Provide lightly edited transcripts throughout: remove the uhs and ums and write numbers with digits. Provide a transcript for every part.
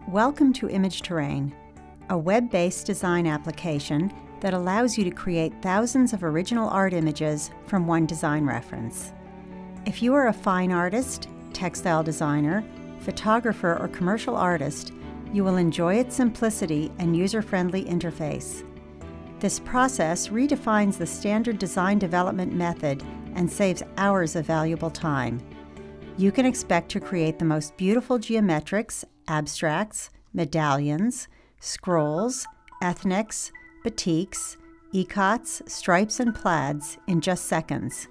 Welcome to Image Terrain, a web-based design application that allows you to create thousands of original art images from one design reference. If you are a fine artist, textile designer, photographer, or commercial artist, you will enjoy its simplicity and user-friendly interface. This process redefines the standard design development method and saves hours of valuable time. You can expect to create the most beautiful geometrics, abstracts, medallions, scrolls, ethnics, batiks, icots, stripes, and plaids in just seconds.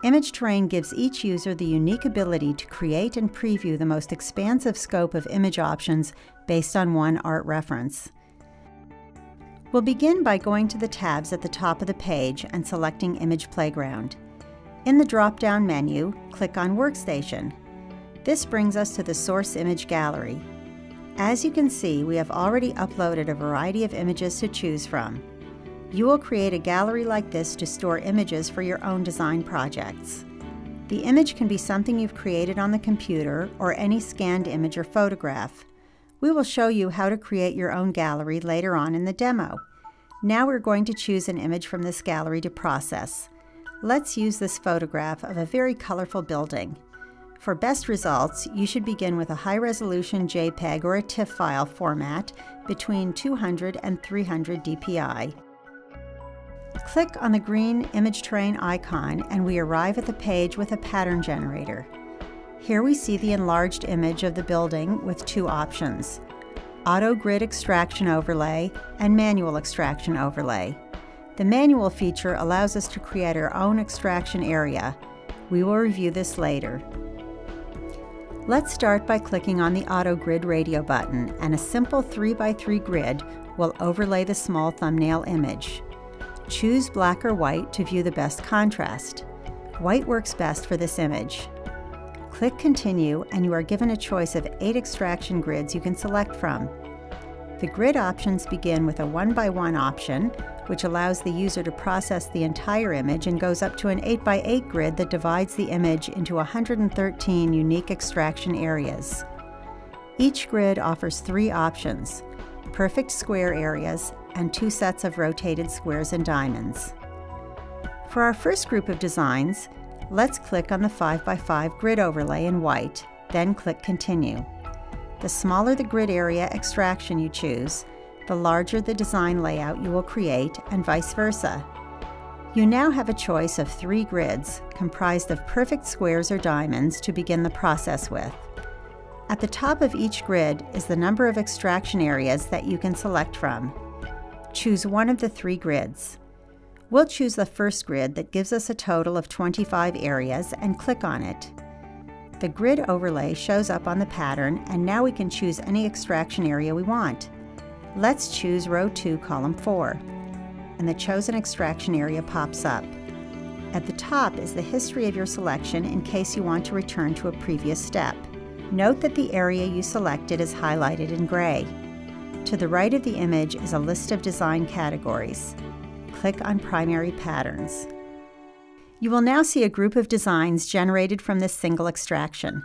Image Terrain gives each user the unique ability to create and preview the most expansive scope of image options based on one art reference. We'll begin by going to the tabs at the top of the page and selecting Image Playground. In the drop-down menu, click on Workstation. This brings us to the source image gallery. As you can see, we have already uploaded a variety of images to choose from. You will create a gallery like this to store images for your own design projects. The image can be something you've created on the computer or any scanned image or photograph. We will show you how to create your own gallery later on in the demo. Now we're going to choose an image from this gallery to process. Let's use this photograph of a very colorful building. For best results, you should begin with a high-resolution JPEG or a TIFF file format between 200 and 300 dpi. Click on the green Image Terrain icon and we arrive at the page with a pattern generator. Here we see the enlarged image of the building with two options: Auto Grid Extraction Overlay and Manual Extraction Overlay. The manual feature allows us to create our own extraction area. We will review this later. Let's start by clicking on the Auto Grid radio button, and a simple 3x3 grid will overlay the small thumbnail image. Choose black or white to view the best contrast. White works best for this image. Click Continue and you are given a choice of 8 extraction grids you can select from. The grid options begin with a 1x1 option, which allows the user to process the entire image, and goes up to an 8x8 grid that divides the image into 113 unique extraction areas. Each grid offers 3 options: perfect square areas and 2 sets of rotated squares and diamonds. For our first group of designs, let's click on the 5x5 grid overlay in white, then click Continue. The smaller the grid area extraction you choose, the larger the design layout you will create, and vice versa. You now have a choice of 3 grids comprised of perfect squares or diamonds to begin the process with. At the top of each grid is the number of extraction areas that you can select from. Choose one of the 3 grids. We'll choose the first grid that gives us a total of 25 areas and click on it. The grid overlay shows up on the pattern, and now we can choose any extraction area we want. Let's choose row 2, column 4, and the chosen extraction area pops up. At the top is the history of your selection in case you want to return to a previous step. Note that the area you selected is highlighted in gray. To the right of the image is a list of design categories. Click on Primary Patterns. You will now see a group of designs generated from this single extraction.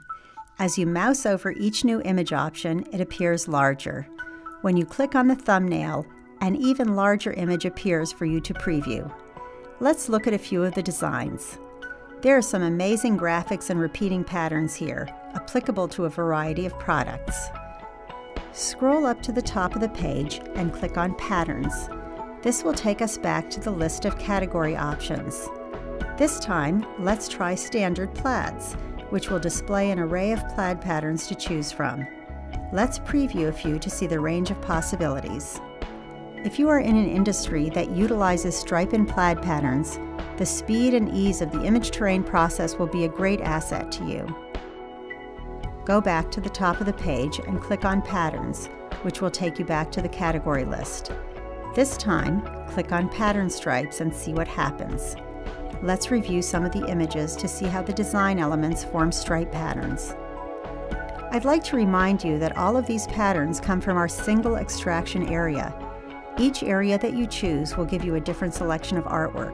As you mouse over each new image option, it appears larger. When you click on the thumbnail, an even larger image appears for you to preview. Let's look at a few of the designs. There are some amazing graphics and repeating patterns here, applicable to a variety of products. Scroll up to the top of the page and click on Patterns. This will take us back to the list of category options. This time, let's try Standard Plaids, which will display an array of plaid patterns to choose from. Let's preview a few to see the range of possibilities. If you are in an industry that utilizes stripe and plaid patterns, the speed and ease of the Image Terrain process will be a great asset to you. Go back to the top of the page and click on Patterns, which will take you back to the category list. This time, click on Pattern Stripes and see what happens. Let's review some of the images to see how the design elements form stripe patterns. I'd like to remind you that all of these patterns come from our single extraction area. Each area that you choose will give you a different selection of artwork.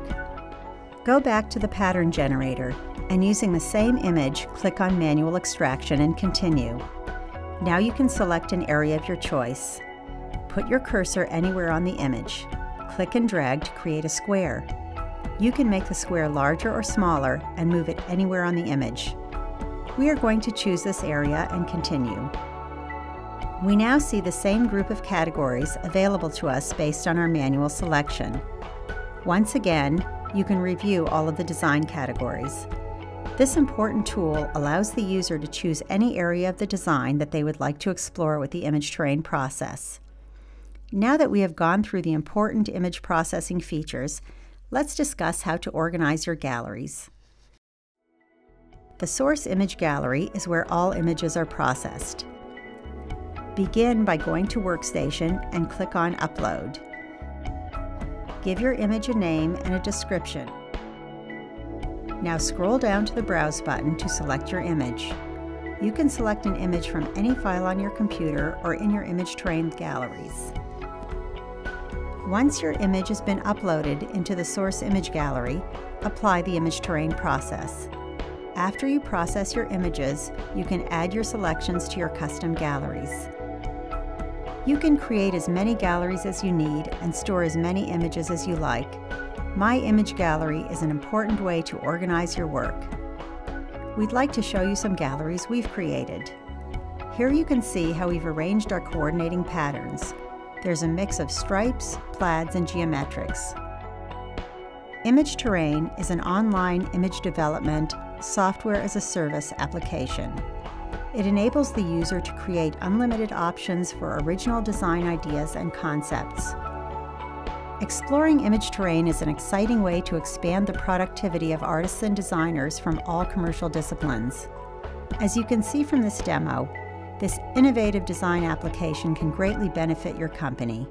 Go back to the pattern generator and using the same image, click on Manual Extraction and continue. Now you can select an area of your choice. Put your cursor anywhere on the image. Click and drag to create a square. You can make the square larger or smaller and move it anywhere on the image. We are going to choose this area and continue. We now see the same group of categories available to us based on our manual selection. Once again, you can review all of the design categories. This important tool allows the user to choose any area of the design that they would like to explore with the image terrain process. Now that we have gone through the important image processing features, let's discuss how to organize your galleries. The source image gallery is where all images are processed. Begin by going to Workstation and click on Upload. Give your image a name and a description. Now scroll down to the Browse button to select your image. You can select an image from any file on your computer or in your image terrain galleries. Once your image has been uploaded into the source image gallery, apply the image terrain process. After you process your images, you can add your selections to your custom galleries. You can create as many galleries as you need and store as many images as you like. My Image Gallery is an important way to organize your work. We'd like to show you some galleries we've created. Here you can see how we've arranged our coordinating patterns. There's a mix of stripes, plaids, and geometrics. Image Terrain is an online image development, software-as-a-service application. It enables the user to create unlimited options for original design ideas and concepts. Exploring image terrain is an exciting way to expand the productivity of artists and designers from all commercial disciplines. As you can see from this demo, this innovative design application can greatly benefit your company.